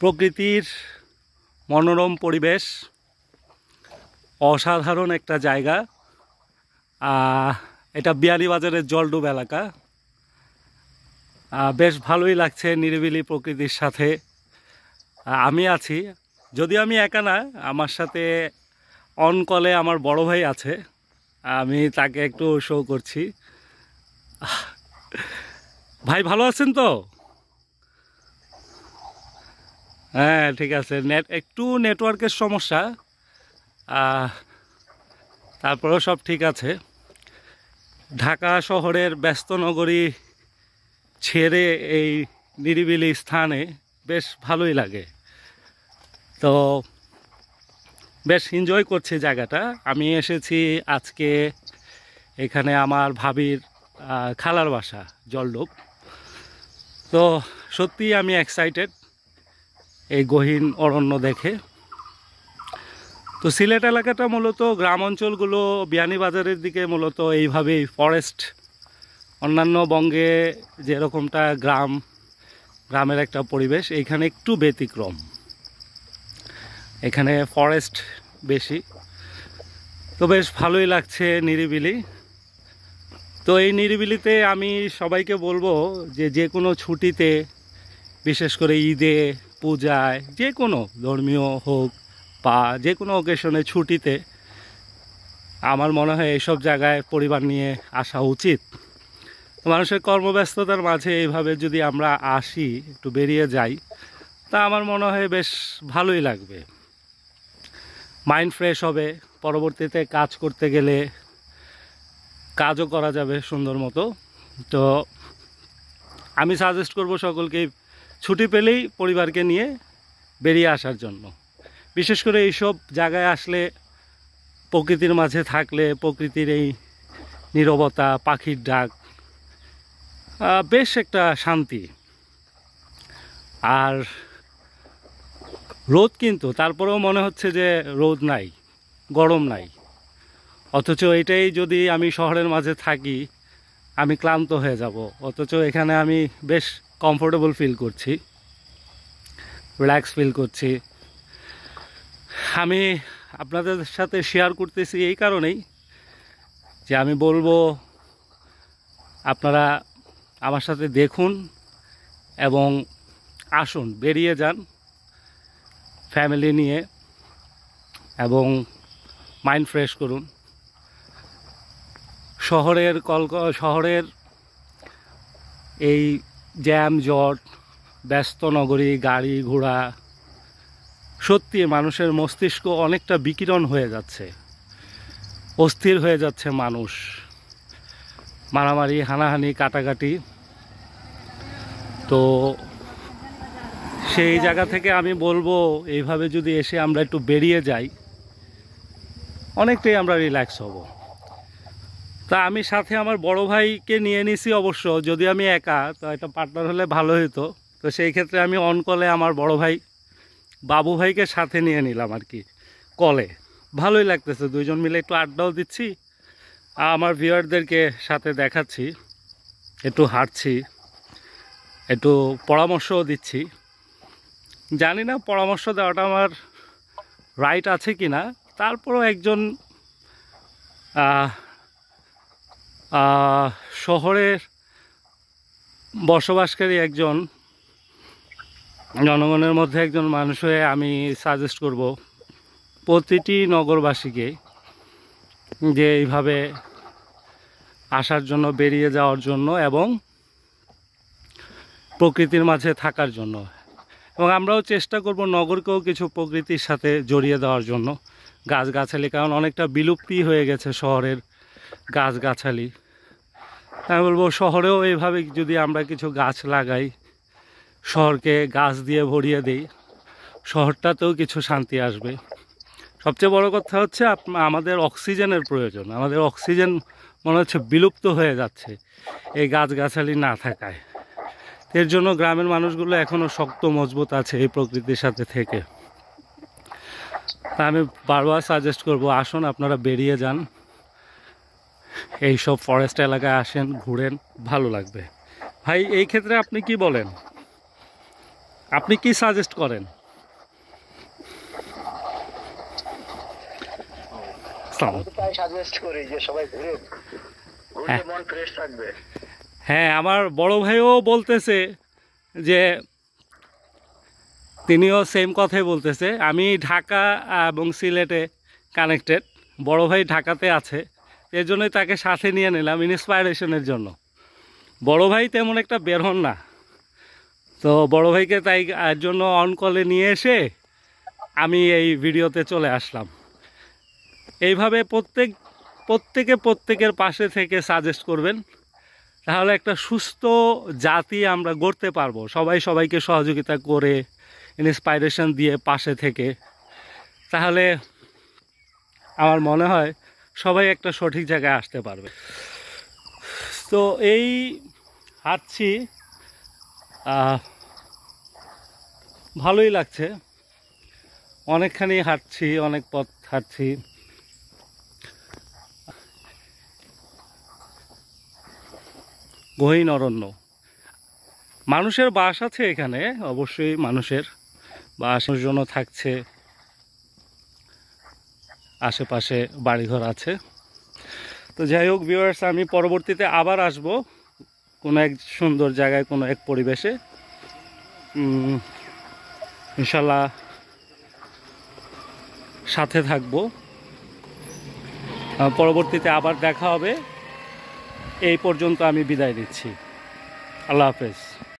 প্রকৃতির মনোরম পরিবেশ, অসাধারণ একটা জায়গা। এটা বিয়ানীবাজারের জলডুব এলাকা। বেশ ভালোই লাগছে নিরিবিলি প্রকৃতির সাথে আমি আছি। যদিও আমি একা না, আমার সাথে অন কলে আমার বড় ভাই আছে, আমি তাকে একটু শো করছি। ভাই ভালো আছেন তো? হ্যাঁ ঠিক আছে, একটু নেটওয়ার্কের সমস্যা, তারপরেও সব ঠিক আছে। ঢাকা শহরের ব্যস্ত নগরী ছেড়ে এই নিরিবিলি স্থানে বেশ ভালোই লাগে, তো বেশ এনজয় করছি জায়গাটা। আমি এসেছি আজকে এখানে আমার ভাবির খালার বাসা জলডুব। তো সত্যিই আমি এক্সাইটেড এই গহীন অরণ্য দেখে। তো সিলেট এলাকাটা মূলত গ্রাম অঞ্চলগুলো বিয়ানীবাজারের দিকে মূলত এইভাবেই ফরেস্ট, অন্যান্য বঙ্গে যেরকমটা গ্রামের একটা পরিবেশ, এইখানে একটু ব্যতিক্রম, এখানে ফরেস্ট বেশি। তো বেশ ভালোই লাগছে নিরিবিলি। তো এই নিরিবিলিতে আমি সবাইকে বলবো যে কোনো ছুটিতে, বিশেষ করে ঈদে, পূজায়, যে কোনো ধর্মীয় হোক বা যে কোনো অকেশনে ছুটিতে, আমার মনে হয় এইসব জায়গায় পরিবার নিয়ে আসা উচিত। মানুষের কর্মব্যস্ততার মাঝে এইভাবে যদি আমরা আসি, একটু বেরিয়ে যাই, তা আমার মনে হয় বেশ ভালোই লাগবে, মাইন্ড ফ্রেশ হবে। পরবর্তীতে কাজ করতে গেলে কাজও করা যাবে সুন্দর মতো। তো আমি সাজেস্ট করব সকলকে ছুটি পেলেই পরিবারকে নিয়ে বেরিয়ে আসার জন্য। বিশেষ করে এইসব জায়গায় আসলে, প্রকৃতির মাঝে থাকলে, প্রকৃতির এই নীরবতা, পাখির ডাক, বেশ একটা শান্তি। আর রোদ কিন্তু তারপরেও মনে হচ্ছে যে রোদ নাই, গরম নাই। অথচ এটাই যদি আমি শহরের মাঝে থাকি, আমি ক্লান্ত হয়ে যাব। অথচ এখানে আমি বেশ কমফোর্টেবল ফিল করছি, রিল্যাক্স ফিল করছি। আমি আপনাদের সাথে শেয়ার করতেছি এই কারণেই যে আমি বলবো আপনারা আমার সাথে দেখুন এবং আসুন, বেরিয়ে যান ফ্যামিলি নিয়ে এবং মাইন্ড ফ্রেশ করুন। শহরের এই জ্যাম জট, ব্যস্ত নগরী, গাড়ি ঘোড়া, সত্যি মানুষের মস্তিষ্ক অনেকটা বিকিরণ হয়ে যাচ্ছে, অস্থির হয়ে যাচ্ছে মানুষ। মারামারি, হানাহানি, কাটাকাটি। তো সেই জায়গা থেকে আমি বলবো, এইভাবে যদি এসে আমরা একটু বেরিয়ে যাই, অনেকটাই আমরা রিল্যাক্স হব। তা আমি সাথে আমার বড় ভাইকে নিয়ে নিছি অবশ্য, যদি আমি একা, তো একটা পার্টনার হলে ভালো হতো। তো সেই ক্ষেত্রে আমি অন কলে আমার বড় ভাই বাবু ভাইকে সাথে নিয়ে নিলাম আর কি, কলে। ভালোই লাগতেছে, দুইজন মিলে একটু আড্ডাও দিচ্ছি, আমার ভিউয়ারদেরকে সাথে দেখাচ্ছি, একটু হাঁটছি, একটু পরামর্শও দিচ্ছি। জানি না পরামর্শ দেওয়াটা আমার রাইট আছে কি না, তারপরও একজন শহরের বসবাসকারী একজন জনগণের মধ্যে একজন মানুষ হয়ে আমি সাজেস্ট করব প্রতিটি নগরবাসীকে যে এইভাবে আসার জন্য, বেরিয়ে যাওয়ার জন্য এবং প্রকৃতির মাঝে থাকার জন্য। এবং আমরাও চেষ্টা করব নগরকেও কিছু প্রকৃতির সাথে জড়িয়ে দেওয়ার জন্য, গাছগাছালি, কারণ অনেকটা বিলুপ্তি হয়ে গেছে শহরের গাছগাছালি। আমি বলবো শহরেও এইভাবে যদি আমরা কিছু গাছ লাগাই, শহরকে গাছ দিয়ে ভরিয়ে দিই, শহরটাতেও কিছু শান্তি আসবে। সবচেয়ে বড় কথা হচ্ছে আমাদের অক্সিজেনের প্রয়োজন। আমাদের অক্সিজেন মনে হচ্ছে বিলুপ্ত হয়ে যাচ্ছে এই গাছগাছালি না থাকায়। এর জন্য গ্রামের মানুষগুলো এখনও শক্ত মজবুত আছে এই প্রকৃতির সাথে থেকে। তা আমি বারবার সাজেস্ট করব, আসুন আপনারা বেরিয়ে যান, এইসব ফরেস্ট এলাকায় আসেন, ঘুরেন, ভালো লাগবে। ভাই এই ক্ষেত্রে আপনি কি বলেন? আপনি কি সাজেস্ট করেন? আমি তো তাই সাজেস্ট করি যে সবাই ঘুরে ঘুরলে মন ফ্রেশ থাকবে। হ্যাঁ, আমার বড় ভাইও বলতেছে যে তিনিও সেম কথাই বলতেছে। আমি ঢাকা এবং সিলেটে কানেক্টেড, বড় ভাই ঢাকাতে আছে, এর জন্যই তাকে সাথে নিয়ে নিলাম ইন্সপায়ারেশনের জন্য। বড় ভাই তেমন একটা বের হন না, তো বড় ভাইকে তাই এর জন্য অন কলে নিয়ে এসে আমি এই ভিডিওতে চলে আসলাম। এইভাবে প্রত্যেকের পাশে থেকে সাজেস্ট করবেন, তাহলে একটা সুস্থ জাতি আমরা গড়তে পারবো। সবাই সবাইকে সহযোগিতা করে, ইন্সপাইরেশন দিয়ে পাশে থেকে, তাহলে আমার মনে হয় সবাই একটা সঠিক জায়গায় আসতে পারবে। তো এই হাঁটছি, ভালোই লাগছে, অনেকখানি হাঁটছি, অনেক পথ হাঁটছি। গহীন অরণ্য, মানুষের বাস আছে এখানে, অবশ্যই মানুষের বাসের জন্য থাকছে, আশেপাশে বাড়িঘর আছে। তো যাই হোক ভিউয়ার্স, আমি পরবর্তীতে আবার আসব কোনো এক সুন্দর জায়গায়, কোনো এক পরিবেশে, ইনশাল্লাহ সাথে থাকবো। পরবর্তীতে আবার দেখা হবে। এই পর্যন্ত আমি বিদায় নিচ্ছি। আল্লাহ হাফেজ।